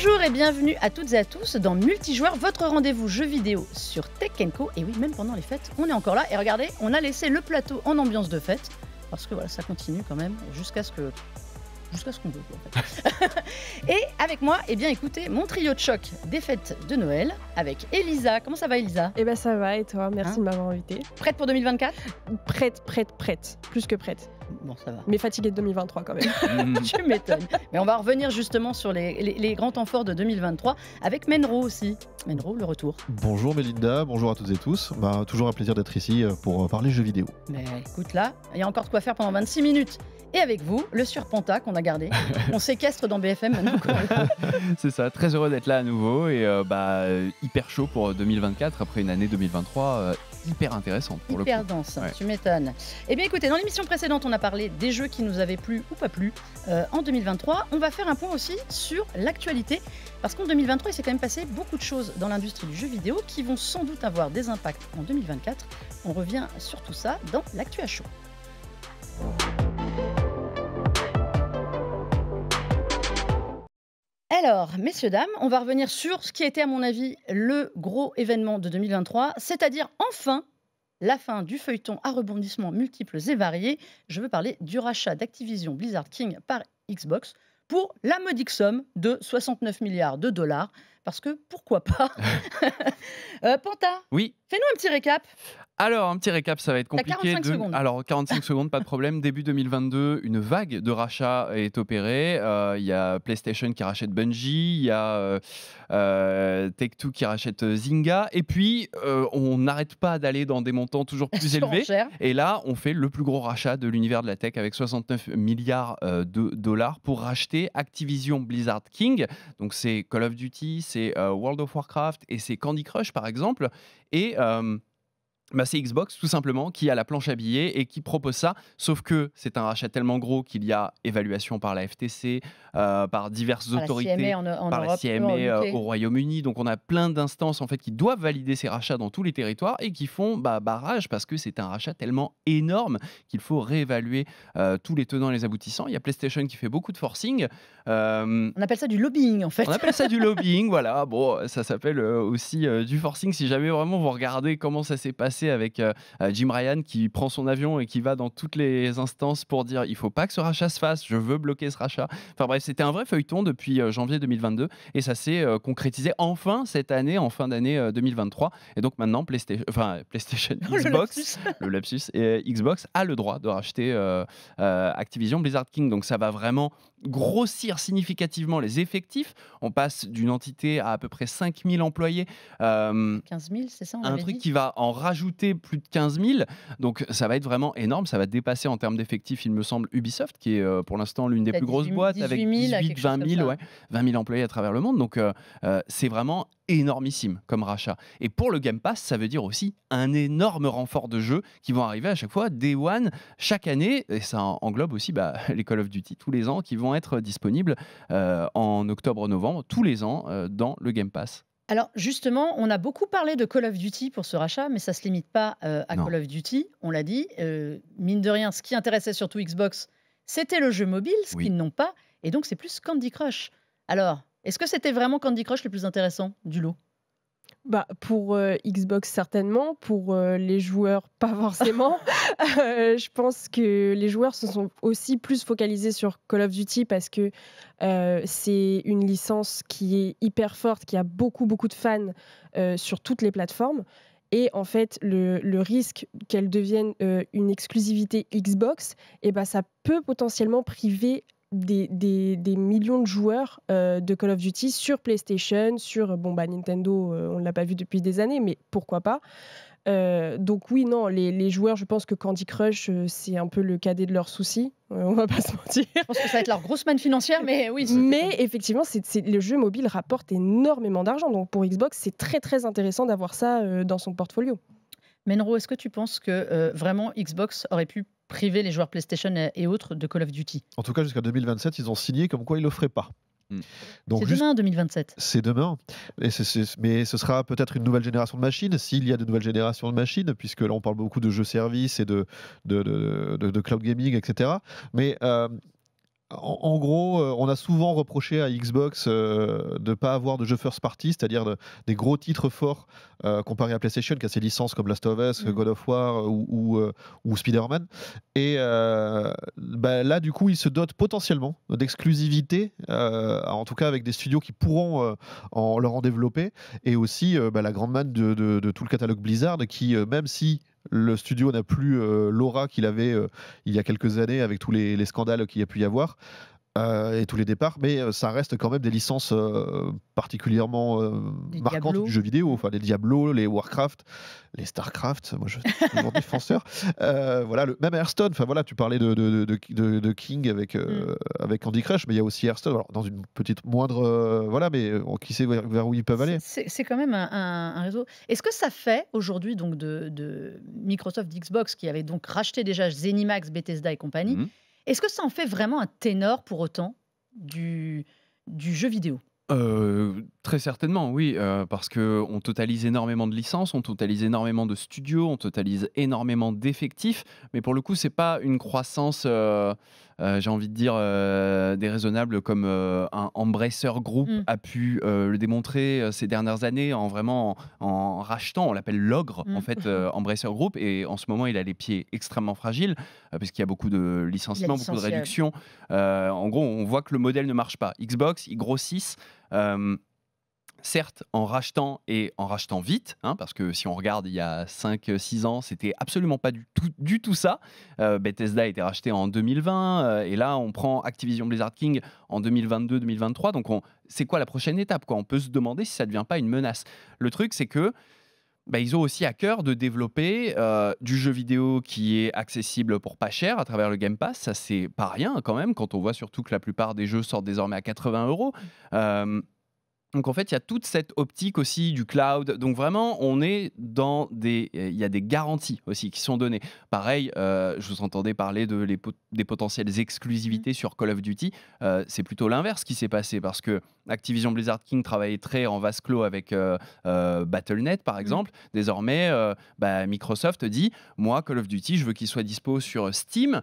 Bonjour et bienvenue à toutes et à tous dans Multijoueur, votre rendez-vous jeux vidéo sur Tech & Co. Et oui, même pendant les fêtes, on est encore là. Et regardez, on a laissé le plateau en ambiance de fête. Parce que voilà, ça continue quand même jusqu'à ce qu'on veut. En fait. Et avec moi, eh bien écoutez, mon trio de choc des fêtes de Noël avec Elisa. Comment ça va Elisa? Eh ben ça va et toi? Merci de m'avoir invitée. Prête pour 2024? Prête. Plus que prête. Bon, ça va. Mais fatiguée de 2023 quand même. Tu m'étonnes. Mais on va revenir justement sur les grands temps forts de 2023 avec Menro aussi. Menro, le retour. Bonjour Mélinda, bonjour à toutes et tous. Toujours un plaisir d'être ici pour parler jeux vidéo. Mais écoute là, il y a encore de quoi faire pendant 26 minutes. Et avec vous, le Surpanta qu'on a gardé. On séquestre dans BFM maintenant. C'est ça, très heureux d'être là à nouveau et hyper chaud pour 2024 après une année 2023 hyper intéressante pour hyper le coup. Dense, Ouais. Tu m'étonnes. Eh bien écoutez, dans l'émission précédente, on a parlé des jeux qui nous avaient plu ou pas plu en 2023. On va faire un point aussi sur l'actualité parce qu'en 2023, il s'est quand même passé beaucoup de choses dans l'industrie du jeu vidéo qui vont sans doute avoir des impacts en 2024. On revient sur tout ça dans l'Actu à chaud. Alors, messieurs, dames, on va revenir sur ce qui a été, à mon avis, le gros événement de 2023, c'est-à-dire enfin la fin du feuilleton à rebondissements multiples et variés. Je veux parler du rachat d'Activision Blizzard King par Xbox pour la modique somme de 69 milliards de dollars. Parce que pourquoi pas Panta, Oui. fais-nous un petit récap. Alors, un petit récap, ça va être T'as compliqué. 45 secondes. Alors, 45 secondes, pas de problème. Début 2022, une vague de rachats est opérée. Il y a PlayStation qui rachète Bungie, il y a Take-Two qui rachète Zynga. Et puis, on n'arrête pas d'aller dans des montants toujours plus élevés. Surenchère. Et là, on fait le plus gros rachat de l'univers de la tech avec 69 milliards de dollars pour racheter Activision Blizzard King. Donc, c'est Call of Duty, c'est World of Warcraft et c'est Candy Crush, par exemple. Et c'est Xbox tout simplement qui a la planche à billets et qui propose ça, sauf que c'est un rachat tellement gros qu'il y a évaluation par la FTC, par diverses Par la autorités, CMA en par la Europe, CMA en UK. au Royaume-Uni. Donc on a plein d'instances en fait qui doivent valider ces rachats dans tous les territoires et qui font barrage parce que c'est un rachat tellement énorme qu'il faut réévaluer tous les tenants et les aboutissants. Il y a PlayStation qui fait beaucoup de forcing. On appelle ça du lobbying en fait. On appelle ça du lobbying, voilà. Bon, ça s'appelle aussi du forcing. Si jamais vraiment vous regardez comment ça s'est passé avec Jim Ryan qui prend son avion et qui va dans toutes les instances pour dire il faut pas que ce rachat se fasse, je veux bloquer ce rachat. Enfin bref, c'était un vrai feuilleton depuis janvier 2022 et ça s'est concrétisé enfin cette année, en fin d'année 2023. Et donc maintenant, PlayStation, Xbox, le lapsus, et Xbox a le droit de racheter Activision Blizzard King. Donc ça va vraiment grossir significativement les effectifs. On passe d'une entité à peu près 5000 employés. 15 000, c'est ça on Un avait truc dit qui va en rajouter plus de 15 000. Donc ça va être vraiment énorme. Ça va dépasser en termes d'effectifs, il me semble, Ubisoft, qui est pour l'instant l'une des Peut-être plus grosses 18 boîtes 000, avec quelque chose 20 comme 000, ça. ouais, 20 000 employés à travers le monde. Donc c'est vraiment énormissime comme rachat. Et pour le Game Pass, ça veut dire aussi un énorme renfort de jeux qui vont arriver à chaque fois, Day One, chaque année. Et ça englobe aussi les Call of Duty tous les ans qui vont être disponibles en octobre-novembre, tous les ans, dans le Game Pass. Alors justement, on a beaucoup parlé de Call of Duty pour ce rachat, mais ça ne se limite pas à Non. Call of Duty, on l'a dit. Mine de rien, ce qui intéressait surtout Xbox, c'était le jeu mobile, ce Oui. qu'ils n'ont pas, et donc c'est plus Candy Crush. Alors, est-ce que c'était vraiment Candy Crush le plus intéressant du lot? Pour Xbox certainement, pour les joueurs pas forcément. Je pense que les joueurs se sont aussi plus focalisés sur Call of Duty parce que c'est une licence qui est hyper forte, qui a beaucoup de fans sur toutes les plateformes. Et en fait, le risque qu'elle devienne une exclusivité Xbox, ça peut potentiellement priver des millions de joueurs de Call of Duty sur PlayStation, sur Nintendo, on ne l'a pas vu depuis des années, mais pourquoi pas. Donc oui, non, les joueurs, je pense que Candy Crush, c'est un peu le cadet de leurs soucis, on va pas se mentir. Je pense que ça va être leur grosse manne financière, mais oui. Mais effectivement, le jeu mobile rapporte énormément d'argent, donc pour Xbox, c'est très très intéressant d'avoir ça dans son portfolio. Menro, est-ce que tu penses que vraiment Xbox aurait pu priver les joueurs PlayStation et autres de Call of Duty? En tout cas, jusqu'à 2027, ils ont signé comme quoi ils ne le feraient pas. C'est demain, 2027. C'est demain. Mais ce sera peut-être une nouvelle génération de machines, s'il y a de nouvelles générations de machines, puisque là, on parle beaucoup de jeux services et de cloud gaming, etc. Mais en gros, on a souvent reproché à Xbox de ne pas avoir de jeux first party, c'est-à-dire des gros titres forts comparé à PlayStation qui a ses licences comme Last of Us, God of War ou Spider-Man. Et là, du coup, ils se dotent potentiellement d'exclusivité, en tout cas avec des studios qui pourront leur en développer, et aussi la grande manne de tout le catalogue Blizzard qui, même si le studio n'a plus l'aura qu'il avait il y a quelques années avec tous les scandales qu'il y a pu y avoir et tous les départs, mais ça reste quand même des licences particulièrement marquantes Diablo. du jeu vidéo, enfin les Diablo, les Warcraft, les Starcraft, moi je suis toujours défenseur. Voilà, même Hearthstone, enfin voilà, tu parlais de King avec Candy Crush, mais il y a aussi Hearthstone, alors, dans une petite moindre, voilà, mais qui sait vers où ils peuvent aller. C'est quand même un réseau. Est-ce que ça fait aujourd'hui donc de Microsoft, d'Xbox, qui avait donc racheté déjà ZeniMax, Bethesda et compagnie, Mhm. est-ce que ça en fait vraiment un ténor pour autant du jeu vidéo? Très certainement, oui, parce qu'on totalise énormément de licences, on totalise énormément de studios, on totalise énormément d'effectifs, mais pour le coup, c'est pas une croissance, j'ai envie de dire, déraisonnable comme un Embracer Group Mm. a pu le démontrer ces dernières années en vraiment en rachetant, on l'appelle l'ogre, en Mm. fait, Embracer Group, et en ce moment, il a les pieds extrêmement fragiles, puisqu'il y a beaucoup de licenciements, beaucoup de licencié. réductions. En gros, on voit que le modèle ne marche pas. Xbox, ils grossissent. Certes, en rachetant et en rachetant vite, hein, parce que si on regarde il y a 5-6 ans, c'était absolument pas du tout ça. Bethesda a été racheté en 2020 et là on prend Activision Blizzard King en 2022-2023. Donc c'est quoi la prochaine étape, quoi? On peut se demander si ça ne devient pas une menace. Le truc, c'est que ils ont aussi à cœur de développer du jeu vidéo qui est accessible pour pas cher à travers le Game Pass. Ça, c'est pas rien quand même, quand on voit surtout que la plupart des jeux sortent désormais à 80 €. Donc en fait, il y a toute cette optique aussi du cloud. Donc vraiment, on est dans il y a des garanties aussi qui sont données. Pareil, je vous entendais parler des potentielles exclusivités sur Call of Duty. C'est plutôt l'inverse qui s'est passé parce que Activision Blizzard King travaillait très en vase clos avec Battle.net par exemple. Désormais, Microsoft dit, moi, Call of Duty, je veux qu'il soit dispo sur Steam.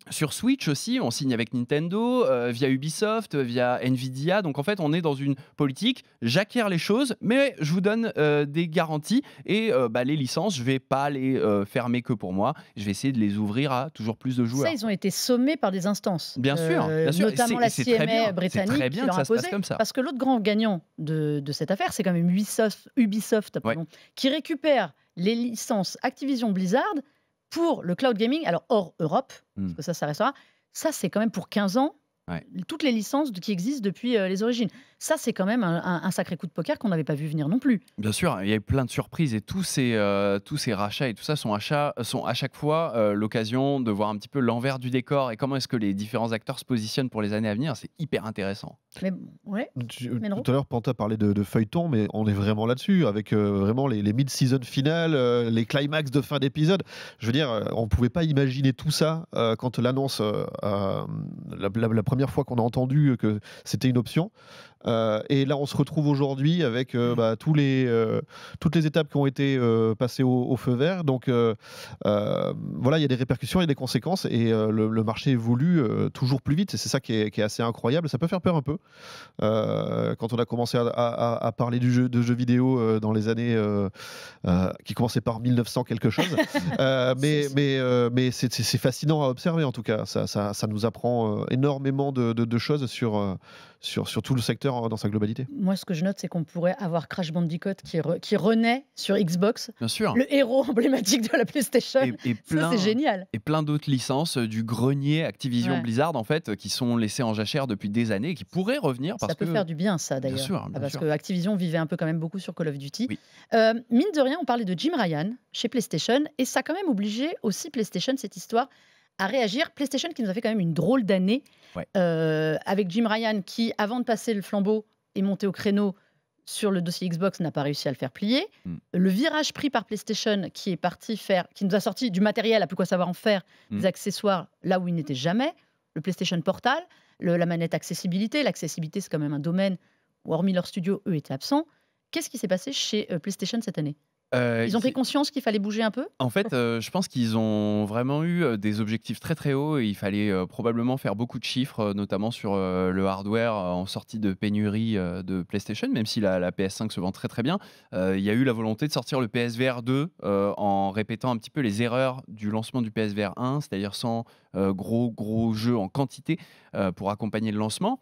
Sur Switch aussi, on signe avec Nintendo, via Ubisoft, via Nvidia. Donc en fait, on est dans une politique, j'acquiers les choses, mais je vous donne des garanties. Et les licences, je vais pas les fermer que pour moi. Je vais essayer de les ouvrir à toujours plus de joueurs. Ça, ils ont été sommés par des instances. Bien sûr, bien sûr. Notamment la c'est très CMA bien. britannique C'est très qui bien leur que a ça se passe imposé. comme ça. Parce que l'autre grand gagnant de cette affaire, c'est quand même Ubisoft pardon, qui récupère les licences Activision Blizzard pour le cloud gaming, alors hors Europe, parce que ça restera. Ça, c'est quand même pour 15 ans, toutes les licences qui existent depuis les origines. Ça, c'est quand même un sacré coup de poker qu'on n'avait pas vu venir non plus. Bien sûr, il y a eu plein de surprises et tous ces rachats et tout ça sont à chaque fois l'occasion de voir un petit peu l'envers du décor et comment est-ce que les différents acteurs se positionnent pour les années à venir. C'est hyper intéressant. Mais ouais. Tout à l'heure, Panta parlait de feuilleton, mais on est vraiment là-dessus, avec vraiment les mid-season finales, les climax de fin d'épisode. Je veux dire, on ne pouvait pas imaginer tout ça quand l'annonce, la première fois qu'on a entendu que c'était une option. Et là, on se retrouve aujourd'hui avec toutes les étapes qui ont été passées au feu vert. Donc voilà, il y a des répercussions et des conséquences. Et le marché évolue toujours plus vite. Et c'est ça qui est assez incroyable. Ça peut faire peur un peu. Quand on a commencé à parler de jeux vidéo dans les années qui commençaient par 1900 quelque chose. Mais c'est fascinant à observer en tout cas. Ça nous apprend énormément de choses sur tout le secteur dans sa globalité. Moi, ce que je note, c'est qu'on pourrait avoir Crash Bandicoot qui renaît sur Xbox. Bien sûr. Le héros emblématique de la PlayStation. Ça, c'est génial. Et plein d'autres licences du grenier Activision Blizzard, en fait, qui sont laissées en jachère depuis des années et qui pourraient revenir. Ça peut faire du bien, ça, d'ailleurs. Bien sûr. Parce que Activision vivait un peu quand même beaucoup sur Call of Duty. Oui. Mine de rien, on parlait de Jim Ryan chez PlayStation et ça a quand même obligé aussi PlayStation, cette histoire, à réagir. PlayStation qui nous a fait quand même une drôle d'année avec Jim Ryan qui, avant de passer le flambeau, est monté au créneau sur le dossier Xbox, n'a pas réussi à le faire plier. Le virage pris par PlayStation qui nous a sorti du matériel à plus quoi savoir en faire, des accessoires là où il n'était jamais, le PlayStation Portal, la manette accessibilité. L'accessibilité, c'est quand même un domaine où, hormis leur studio, eux étaient absents. Qu'est-ce qui s'est passé chez PlayStation cette année ? Ils ont pris conscience qu'il fallait bouger un peu? En fait, je pense qu'ils ont vraiment eu, des objectifs très, très hauts et il fallait, probablement faire beaucoup de chiffres, notamment sur, le hardware, en sortie de pénurie, de PlayStation, même si la PS5 se vend très, très bien. Il y a eu la volonté de sortir le PSVR 2, en répétant un petit peu les erreurs du lancement du PSVR 1, c'est-à-dire sans, gros jeux en quantité, pour accompagner le lancement.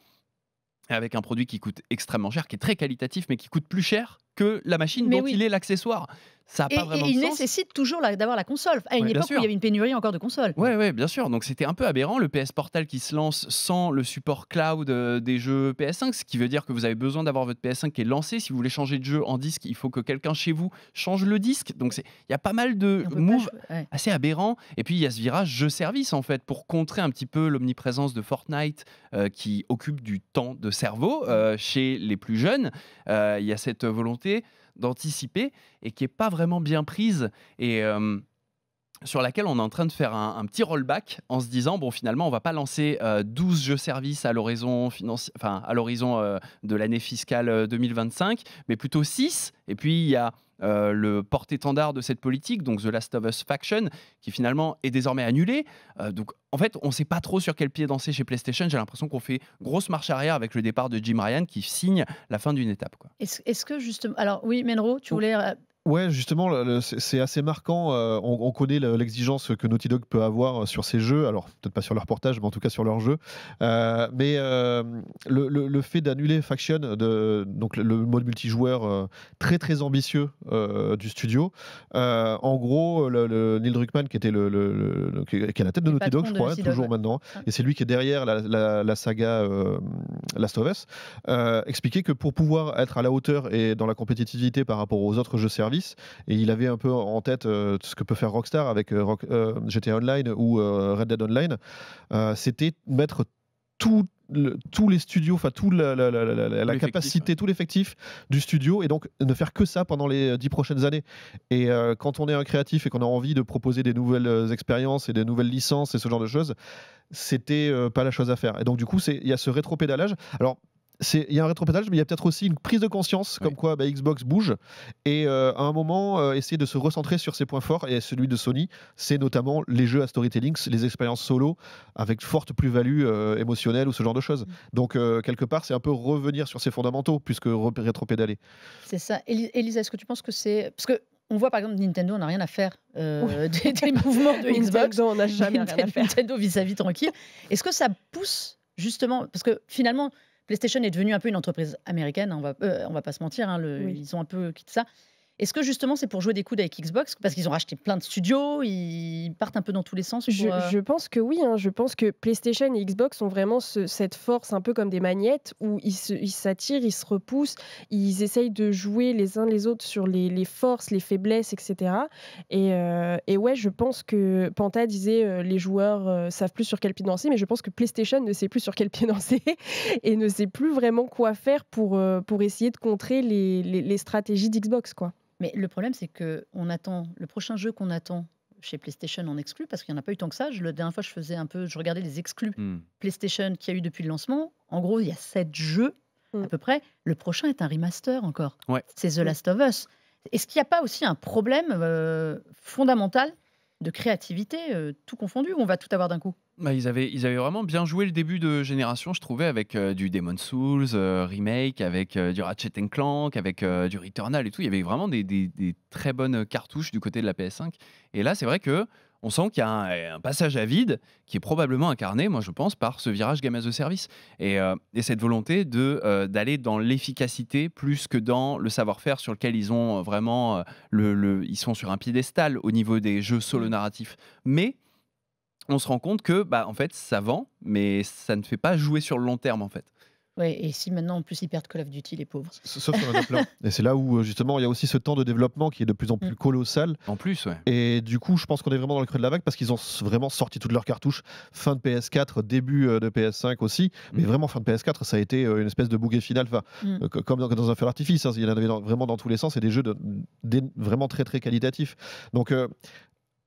Avec un produit qui coûte extrêmement cher, qui est très qualitatif, mais qui coûte plus cher que la machine Mais dont oui. il est l'accessoire. Ça n'a Et pas vraiment il de sens. nécessite toujours d'avoir la console. À une Ouais, bien époque où sûr. il y avait une pénurie encore de consoles. Ouais, bien sûr. Donc c'était un peu aberrant le PS Portal qui se lance sans le support cloud des jeux PS5, ce qui veut dire que vous avez besoin d'avoir votre PS5 qui est lancé. Si vous voulez changer de jeu en disque, il faut que quelqu'un chez vous change le disque. Donc il y a pas mal de Et on peut pas moves ouais. assez aberrants. Et puis il y a ce virage jeu-service en fait pour contrer un petit peu l'omniprésence de Fortnite qui occupe du temps de cerveau chez les plus jeunes. Il y a cette volonté d'anticiper et qui est pas vraiment bien prise et sur laquelle on est en train de faire un petit rollback en se disant bon finalement on va pas lancer 12 jeux services à l'horizon de l'année fiscale 2025 mais plutôt 6 et puis il y a le porte-étendard de cette politique, donc The Last of Us Faction, qui finalement est désormais annulé. Donc en fait, on ne sait pas trop sur quel pied danser chez PlayStation. J'ai l'impression qu'on fait grosse marche arrière avec le départ de Jim Ryan qui signe la fin d'une étape, quoi. Est-ce que justement. Alors, oui, Menro, tu voulais. Ouais, justement, c'est assez marquant. On connaît l'exigence que Naughty Dog peut avoir sur ses jeux. Alors, peut-être pas sur leur portage, mais en tout cas sur leurs jeux. Mais le fait d'annuler Faction, donc le mode multijoueur très très ambitieux du studio, en gros, Neil Druckmann, qui était qui est à la tête de Le Naughty Dog, patron je de crois, Naughty toujours Dog, maintenant, ouais. et c'est lui qui est derrière la saga Last of Us, expliquait que pour pouvoir être à la hauteur et dans la compétitivité par rapport aux autres jeux services, et il avait un peu en tête ce que peut faire Rockstar avec GTA Online ou Red Dead Online, c'était mettre tous les studios, enfin la capacité, tout l'effectif du studio, et donc ne faire que ça pendant les 10 prochaines années. Et quand on est un créatif et qu'on a envie de proposer des nouvelles expériences et des nouvelles licences et ce genre de choses, c'était pas la chose à faire. Et donc du coup, il y a ce rétropédalage. Alors, il y a un rétropédalage, mais il y a peut-être aussi une prise de conscience, comme quoi Xbox bouge, et à un moment, essayer de se recentrer sur ses points forts, et celui de Sony, c'est notamment les jeux à storytelling, les expériences solo, avec forte plus-value émotionnelle ou ce genre de choses. Donc, quelque part, c'est un peu revenir sur ses fondamentaux, plus que rétropédaler. C'est ça. Elisa, est-ce que tu penses que c'est. Parce que. On voit par exemple Nintendo, on n'a rien à faire des mouvements de Xbox. Nintendo, on n'a jamais rien à faire. Nintendo vit sa vie tranquille. Est-ce que ça pousse justement. Parce que finalement. PlayStation est devenue un peu une entreprise américaine, on va pas se mentir, hein, Oui. ils ont un peu quitté ça. Est-ce que justement c'est pour jouer des coudes avec Xbox parce qu'ils ont racheté plein de studios, ils partent un peu dans tous les sens Je pense que oui, hein. Je pense que PlayStation et Xbox ont vraiment cette force un peu comme des magnettes où ils s'attirent, ils se repoussent, ils essayent de jouer les uns les autres sur les forces, les faiblesses, etc. Et ouais, je pense que Panta disait les joueurs savent plus sur quel pied danser, mais je pense que PlayStation ne sait plus sur quel pied danser et ne sait plus vraiment quoi faire pour essayer de contrer les stratégies d'Xbox, quoi. Mais le problème, c'est que le prochain jeu qu'on attend chez PlayStation en exclu, parce qu'il n'y en a pas eu tant que ça. La dernière fois, je regardais les exclus PlayStation qu'il y a eu depuis le lancement. En gros, il y a 7 jeux à peu près. Le prochain est un remaster encore. Ouais. C'est The Last of Us. Est-ce qu'il n'y a pas aussi un problème fondamental de créativité, tout confondu, ou on va tout avoir d'un coup? Bah, ils avaient vraiment bien joué le début de génération, je trouvais, avec du Demon's Souls remake, avec du Ratchet & Clank, avec du Returnal et tout. Il y avait vraiment des très bonnes cartouches du côté de la PS5. Et là, c'est vrai que on sent qu'il y a un passage à vide qui est probablement incarné, moi je pense, par ce virage Game as a Service. Et cette volonté d'aller dans l'efficacité plus que dans le savoir-faire sur lequel ils ont vraiment... ils sont sur un piédestal au niveau des jeux solo narratifs. Mais on se rend compte que en fait, ça vend, mais ça ne fait pas jouer sur le long terme, en fait. Ouais, et si maintenant en plus ils perdent Call of Duty, les pauvres. Sauf sur un plein. Et c'est là où justement il y a aussi ce temps de développement qui est de plus en plus colossal. En plus, ouais. Et du coup, je pense qu'on est vraiment dans le creux de la vague parce qu'ils ont vraiment sorti toutes leurs cartouches fin de PS4, début de PS5 aussi. Mais vraiment fin de PS4, ça a été une espèce de bouquet final, comme dans un feu d'artifice. Hein. Il y en avait vraiment dans tous les sens et des jeux vraiment très très qualitatifs. Donc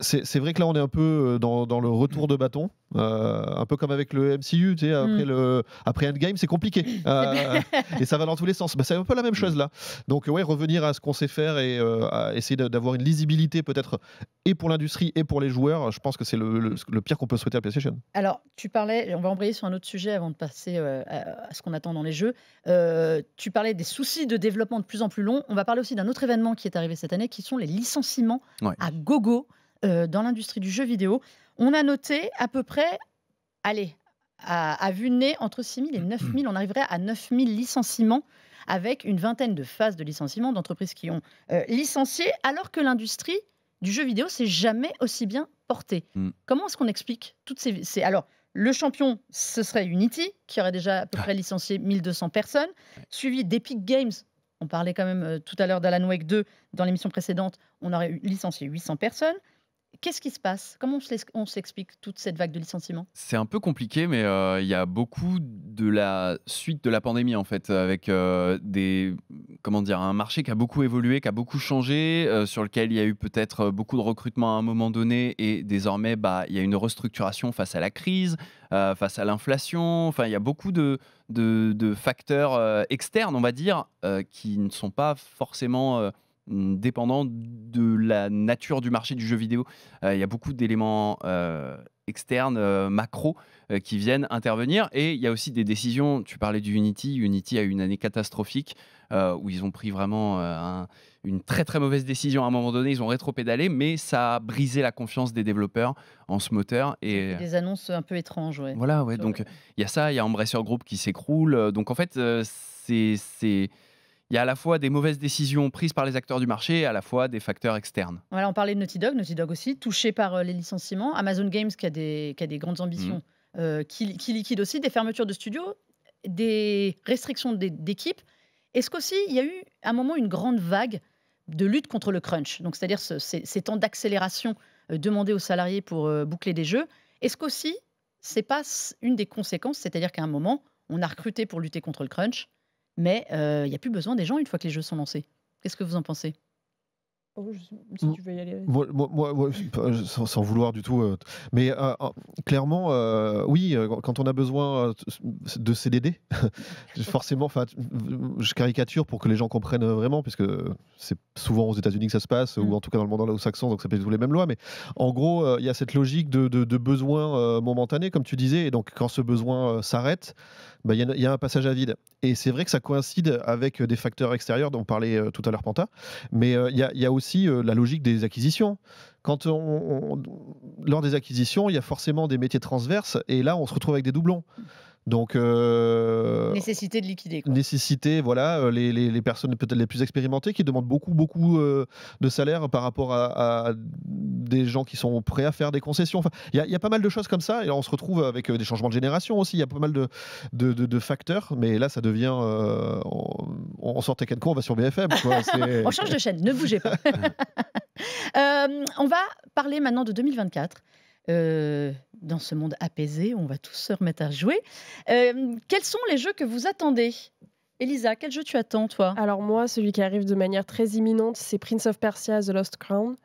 c'est vrai que là, on est un peu dans le retour de bâton, un peu comme avec le MCU, tu sais, après Endgame, c'est compliqué. Et ça va dans tous les sens. Bah, c'est un peu la même chose là. Donc, ouais, revenir à ce qu'on sait faire et à essayer d'avoir une lisibilité peut-être et pour l'industrie et pour les joueurs, je pense que c'est le pire qu'on peut souhaiter à PlayStation. Alors, tu parlais, on va embrayer sur un autre sujet avant de passer à ce qu'on attend dans les jeux. Tu parlais des soucis de développement de plus en plus longs. On va parler aussi d'un autre événement qui est arrivé cette année, qui sont les licenciements à gogo dans l'industrie du jeu vidéo. On a noté à peu près, allez, à vue de nez, entre 6 000 et 9 000. On arriverait à 9 000 licenciements avec une vingtaine de phases de licenciement d'entreprises qui ont licencié, alors que l'industrie du jeu vidéo s'est jamais aussi bien portée. Comment est-ce qu'on explique toutes ces... Alors, le champion, ce serait Unity, qui aurait déjà à peu près licencié 1200 personnes, suivi d'Epic Games. On parlait quand même tout à l'heure d'Alan Wake 2 dans l'émission précédente. On aurait licencié 800 personnes. Qu'est-ce qui se passe? Comment on s'explique toute cette vague de licenciements? C'est un peu compliqué, mais il y a beaucoup de la suite de la pandémie, en fait, avec un marché qui a beaucoup évolué, qui a beaucoup changé, sur lequel il y a eu peut-être beaucoup de recrutement à un moment donné, et désormais, il y a une restructuration face à la crise, face à l'inflation. Enfin, il y a beaucoup de facteurs externes, on va dire, qui ne sont pas forcément dépendant de la nature du marché du jeu vidéo. Il y a beaucoup d'éléments externes, macro, qui viennent intervenir. Et il y a aussi des décisions. Tu parlais du Unity. Unity a eu une année catastrophique où ils ont pris vraiment une très très mauvaise décision à un moment donné. Ils ont rétro-pédalé, mais ça a brisé la confiance des développeurs en ce moteur. Et des annonces un peu étranges. Ouais. Voilà, ouais. Donc il y a ça. Il y a Embracer Group qui s'écroule. Donc en fait, il y a à la fois des mauvaises décisions prises par les acteurs du marché et à la fois des facteurs externes. Voilà, on parlait de Naughty Dog aussi, touché par les licenciements. Amazon Games qui a des grandes ambitions, qui liquide aussi, des fermetures de studios, des restrictions d'équipes. Est-ce qu'aussi, il y a eu à un moment une grande vague de lutte contre le crunch, donc c'est-à-dire ces temps d'accélération demandés aux salariés pour boucler des jeux. Est-ce qu'aussi, c'est pas une des conséquences, c'est-à-dire qu'à un moment, on a recruté pour lutter contre le crunch, mais il n'y a plus besoin des gens une fois que les jeux sont lancés. Qu'est-ce que vous en pensez? Si tu veux y aller. Moi, sans vouloir du tout. Mais clairement, oui, quand on a besoin de CDD, forcément, je caricature pour que les gens comprennent vraiment, puisque c'est souvent aux États-Unis que ça se passe, ou en tout cas dans le monde anglo-saxon, donc c'est pas du tout les mêmes lois. Mais en gros, il y a cette logique de besoin momentané, comme tu disais, et donc quand ce besoin s'arrête, il y a un passage à vide. Et c'est vrai que ça coïncide avec des facteurs extérieurs dont parlait tout à l'heure Panta, mais il y a aussi la logique des acquisitions. Quand lors des acquisitions, il y a forcément des métiers transverses, et là, on se retrouve avec des doublons. Donc, nécessité de liquider. Quoi. Nécessité, voilà, les personnes peut-être les plus expérimentées qui demandent beaucoup de salaire par rapport à des gens qui sont prêts à faire des concessions. Enfin, il y a pas mal de choses comme ça, et là, on se retrouve avec des changements de génération aussi. Il y a pas mal de facteurs, mais là, ça devient. On sort Tekken Co, on va sur BFM. Quoi. On change de chaîne, ne bougez pas. On va parler maintenant de 2024. Dans ce monde apaisé, on va tous se remettre à jouer. Quels sont les jeux que vous attendez? Elisa, quel jeu tu attends, toi? Alors moi, celui qui arrive de manière très imminente, c'est Prince of Persia The Lost Crown.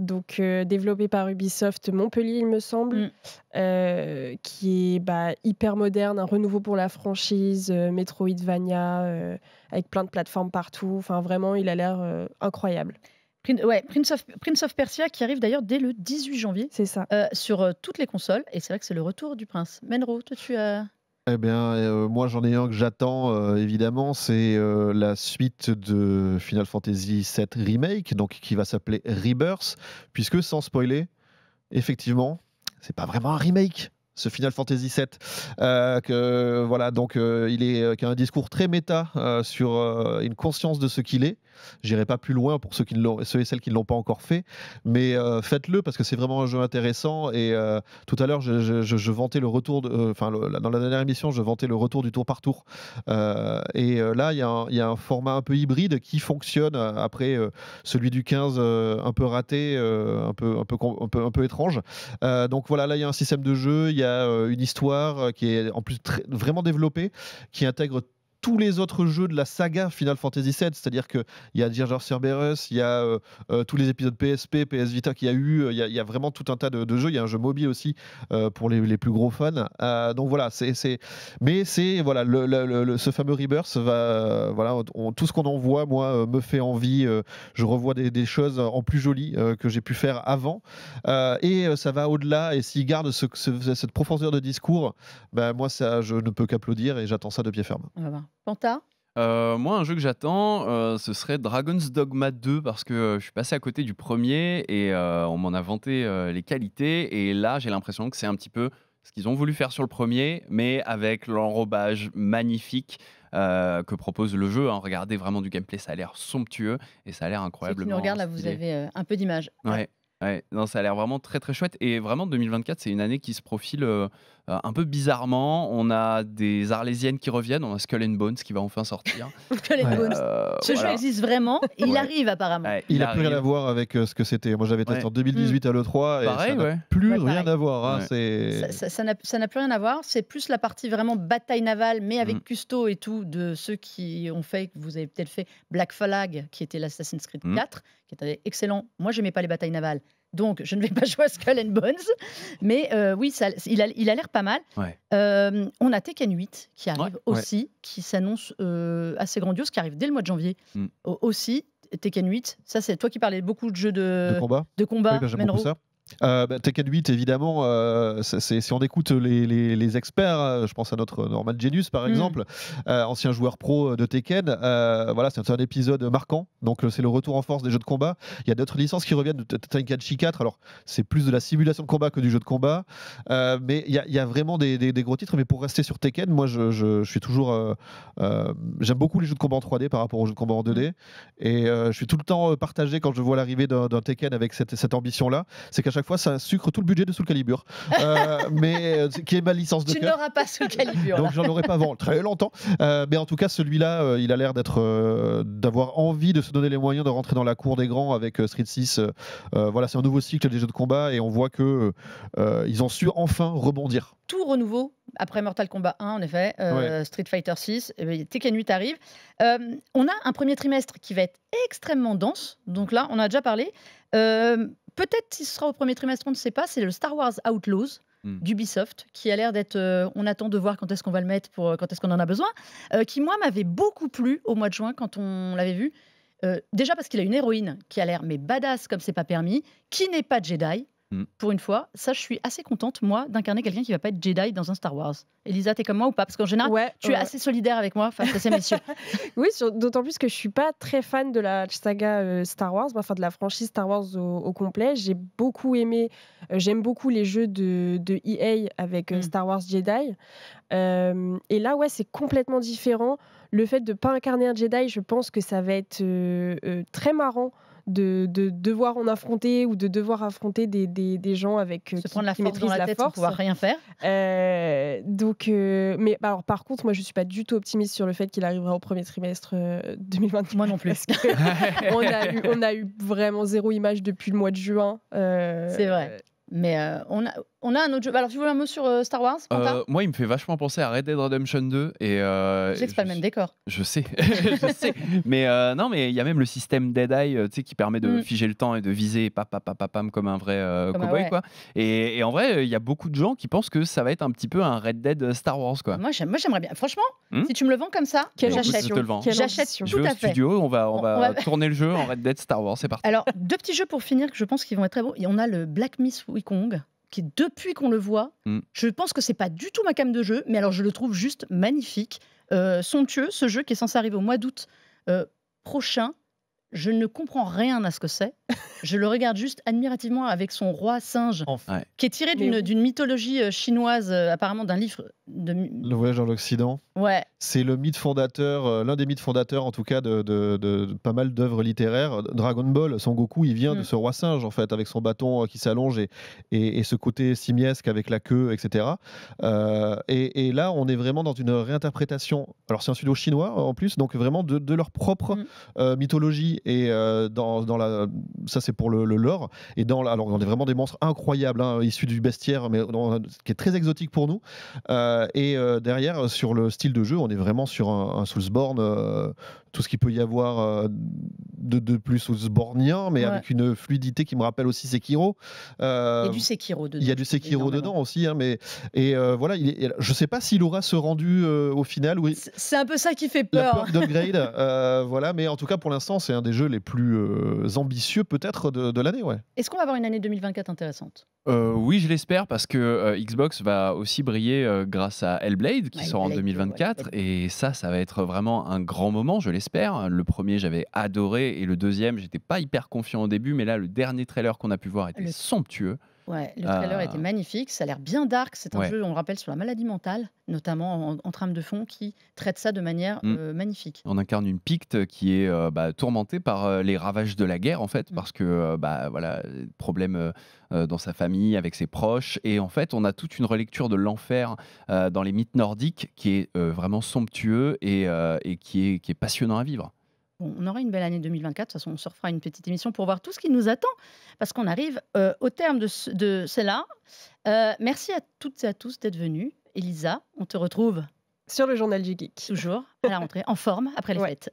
Donc développé par Ubisoft Montpellier, il me semble, qui est hyper moderne, un renouveau pour la franchise, Metroidvania, avec plein de plateformes partout. Enfin, vraiment, il a l'air incroyable. Prince of Persia qui arrive d'ailleurs dès le 18 janvier. C'est ça. Sur toutes les consoles. Et c'est vrai que c'est le retour du prince. Menro, toi tu as... Eh bien, moi j'en ai un que j'attends évidemment, c'est la suite de Final Fantasy VII Remake, donc qui va s'appeler Rebirth, puisque sans spoiler, effectivement, c'est pas vraiment un remake. Ce Final Fantasy VII, voilà, donc qui a un discours très méta sur une conscience de ce qu'il est. J'irai pas plus loin pour ceux et celles qui ne l'ont pas encore fait, mais faites-le parce que c'est vraiment un jeu intéressant. Et tout à l'heure, je vantais le retour, dans la dernière émission, je vantais le retour du tour par tour. Et là, il y a un format un peu hybride qui fonctionne après celui du 15 un peu raté, un peu étrange. Donc voilà, là il y a un système de jeu, il y a une histoire qui est en plus vraiment développée, qui intègre tous les autres jeux de la saga Final Fantasy VII, c'est-à-dire qu'il y a Dirge of Cerberus, il y a tous les épisodes PSP, PS Vita qu'il y a eu, il y a vraiment tout un tas de jeux, il y a un jeu mobile aussi pour les plus gros fans. Donc voilà, mais voilà, ce fameux Rebirth voilà, tout ce qu'on en voit, moi, me fait envie. Je revois des choses en plus jolies que j'ai pu faire avant, et ça va au-delà. Et s'il garde cette profondeur de discours, ben moi ça, je ne peux qu'applaudir et j'attends ça de pied ferme. On va voir. Panta? Moi, un jeu que j'attends, ce serait Dragon's Dogma 2 parce que je suis passé à côté du premier et on m'en a vanté les qualités. Et là, j'ai l'impression que c'est un petit peu ce qu'ils ont voulu faire sur le premier, mais avec l'enrobage magnifique que propose le jeu. Regardez vraiment du gameplay, ça a l'air somptueux et ça a l'air Ceux qui incroyablement nous regardent, là, vous stylé. avez un peu d'image. Ouais, non, ça a l'air vraiment très très chouette. Et vraiment, 2024, c'est une année qui se profile un peu bizarrement. On a des Arlésiennes qui reviennent, on a Skull and Bones qui va enfin sortir. Skull and Bones. Ce jeu Voilà. existe vraiment et il Ouais. arrive apparemment. Ouais, Il n'a plus rien arrive. à voir avec ce que c'était. Moi, j'avais testé Ouais. en 2018 à l'E3 et Pareil, ça n'a ouais. plus Ouais, rien pareil. à voir. Hein, Ouais. c'est... Ça n'a plus rien à voir. C'est plus la partie vraiment bataille navale, mais avec Custo et tout, de ceux qui ont fait, vous avez peut-être fait Black Flag, qui était l'Assassin's Creed 4, qui était excellent. Moi, j'aimais pas les batailles navales, donc je ne vais pas jouer à Skull and Bones. Mais oui, il a l'air pas mal. Ouais. On a Tekken 8 qui arrive Ouais. aussi, qui s'annonce assez grandiose, qui arrive dès le mois de janvier aussi. Tekken 8, ça c'est toi qui parlais beaucoup de jeux de combat. de combat, Oui, bah, j'aime Menro. beaucoup ça. Tekken 8, évidemment, si on écoute les experts, je pense à notre Norman Genius par exemple, ancien joueur pro de Tekken, voilà, c'est un épisode marquant, donc c'est le retour en force des jeux de combat. Il y a d'autres licences qui reviennent, de Tenkaichi 4, alors c'est plus de la simulation de combat que du jeu de combat, mais il y a vraiment des gros titres. Mais pour rester sur Tekken, moi je suis toujours, j'aime beaucoup les jeux de combat en 3D par rapport aux jeux de combat en 2D, et je suis tout le temps partagé quand je vois l'arrivée d'un Tekken avec cette ambition-là. C'est qu'à chaque fois ça sucre tout le budget de Soul Calibur, mais qui est ma licence de Tu cœur. n'auras pas Soul Calibur. Donc j'en aurais pas avant très longtemps, mais en tout cas celui-là, il a l'air d'avoir envie de se donner les moyens de rentrer dans la cour des grands avec Street 6. Voilà, c'est un nouveau cycle des jeux de combat et on voit que ils ont su enfin rebondir. Tout renouveau après Mortal Kombat 1, en effet, Street Fighter 6, Tekken 8 arrive. On a un premier trimestre qui va être extrêmement dense, donc là, on a déjà parlé. Peut-être qu'il sera au premier trimestre, on ne sait pas, c'est le Star Wars Outlaws d'Ubisoft, qui a l'air d'être... on attend de voir quand est-ce qu'on va le mettre, quand est-ce qu'on en a besoin, qui, moi, m'avait beaucoup plu au mois de juin quand on l'avait vu. Déjà parce qu'il a une héroïne qui a l'air mais badass comme c'est pas permis, qui n'est pas Jedi. Pour une fois, ça, je suis assez contente, moi, d'incarner quelqu'un qui va pas être Jedi dans un Star Wars. Elisa, t'es comme moi ou pas? Parce qu'en général, tu es assez solidaire avec moi face à ces messieurs. Oui, d'autant plus que je suis pas très fan de la saga Star Wars, enfin de la franchise Star Wars au complet. J'ai beaucoup aimé, j'aime beaucoup les jeux de EA avec Star Wars Jedi. Et là, ouais, c'est complètement différent. Le fait de pas incarner un Jedi, je pense que ça va être très marrant de devoir en affronter ou de devoir affronter des gens avec Se prendre la qui force dans maîtrisent la la tête sans force. pouvoir rien faire. Mais alors, par contre, moi, je suis pas du tout optimiste sur le fait qu'il arrivera au premier trimestre 2024. Moi non plus. Parce que on a eu vraiment zéro image depuis le mois de juin. C'est vrai. Mais on a un autre jeu. Alors, tu voulais un mot sur Star Wars, Quentin? Moi, il me fait vachement penser à Red Dead Redemption 2. Et, Je sais que c'est pas le même décor. Je sais, je sais. Mais non, mais il y a même le système Dead Eye, tu sais, qui permet de figer le temps et de viser pam comme un vrai cowboy, quoi. Et en vrai, il y a beaucoup de gens qui pensent que ça va être un petit peu un Red Dead Star Wars, quoi. Moi, j'aimerais bien. Franchement, si tu me le vends comme ça, j'achète. Je te le vends. J'achète Je tout vais à au fait. studio, on va tourner le jeu en Red Dead Star Wars, c'est parti. Alors, deux petits jeux pour finir que je pense qu'ils vont être très beaux. Et on a le Black Myth Wukong, qui, depuis qu'on le voit, je pense que c'est pas du tout ma came de jeu, mais alors je le trouve juste magnifique. Somptueux, ce jeu qui est censé arriver au mois d'août prochain. Je ne comprends rien à ce que c'est. Je le regarde juste admirativement avec son roi singe, qui est tiré d'une mythologie chinoise, apparemment d'un livre de... Le voyage dans l'Occident. Ouais. C'est le mythe fondateur, l'un des mythes fondateurs en tout cas de pas mal d'œuvres littéraires. Dragon Ball, Son Goku, il vient de ce roi singe en fait, avec son bâton qui s'allonge et ce côté simiesque avec la queue, etc. Et là, on est vraiment dans une réinterprétation. Alors c'est un studio chinois en plus, donc vraiment de leur propre mythologie. Et ça c'est pour le lore. Et alors on est vraiment des monstres incroyables, issus du bestiaire, mais qui est très exotique pour nous. Et derrière, sur le style style de jeu, on est vraiment sur un Soulsborne, tout ce qu'il peut y avoir de plus Soulsbornien, mais avec une fluidité qui me rappelle aussi Sekiro. Il y a du Sekiro dedans. Il y a du Sekiro dedans aussi, hein, voilà, je ne sais pas s'il aura ce rendu au final. C'est un peu ça qui fait peur. La peur d'upgrade, voilà, mais en tout cas pour l'instant c'est un des jeux les plus ambitieux peut-être de l'année. Ouais. Est-ce qu'on va avoir une année 2024 intéressante ? Oui, je l'espère, parce que Xbox va aussi briller grâce à Hellblade qui sort en 2024, et ça va être vraiment un grand moment, je l'espère. Le premier, j'avais adoré, et le deuxième, j'étais pas hyper confiant au début, mais là, le dernier trailer qu'on a pu voir était somptueux. Ouais, le trailer était magnifique, ça a l'air bien dark. C'est un jeu, on le rappelle, sur la maladie mentale, notamment en trame de fond, qui traite ça de manière magnifique. On incarne une Picte qui est tourmentée par les ravages de la guerre, en fait, parce que voilà, problème dans sa famille, avec ses proches. Et en fait, on a toute une relecture de l'enfer dans les mythes nordiques qui est vraiment somptueux et qui est passionnant à vivre. Bon, on aura une belle année 2024. De toute façon, on se refera une petite émission pour voir tout ce qui nous attend, parce qu'on arrive au terme de celle-là. Merci à toutes et à tous d'être venus. Elisa, on te retrouve sur le journal du Geek. Toujours à la rentrée, en forme, après les fêtes.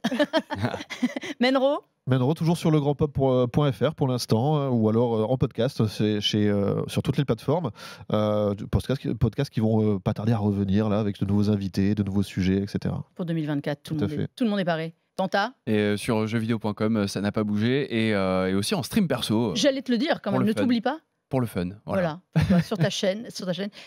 Menro toujours sur legrandpop.fr pour l'instant, ou alors en podcast, c'est sur toutes les plateformes. Podcasts qui vont pas tarder à revenir là, avec de nouveaux invités, de nouveaux sujets, etc. Pour 2024, tout le monde est paré. Tanta. Et sur jeuxvideo.com, ça n'a pas bougé. Et aussi en stream perso. J'allais te le dire quand même, ne t'oublie pas. Pour le fun. Voilà. Sur ta chaîne.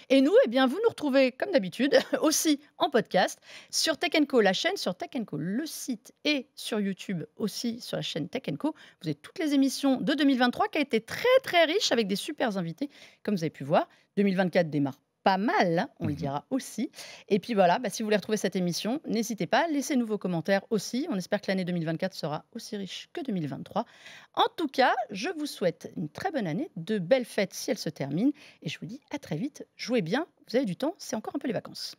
Et nous, vous nous retrouvez comme d'habitude aussi en podcast sur Tech & Co, la chaîne, sur Tech & Co, le site, et sur YouTube aussi sur la chaîne Tech & Co. Vous avez toutes les émissions de 2023 qui a été très très riche avec des super invités, comme vous avez pu voir. 2024 démarre pas mal, hein, on le dira aussi. Et puis voilà, si vous voulez retrouver cette émission, n'hésitez pas, laissez-nous vos commentaires aussi. On espère que l'année 2024 sera aussi riche que 2023. En tout cas, je vous souhaite une très bonne année, de belles fêtes si elles se terminent. Et je vous dis à très vite. Jouez bien, vous avez du temps, c'est encore un peu les vacances.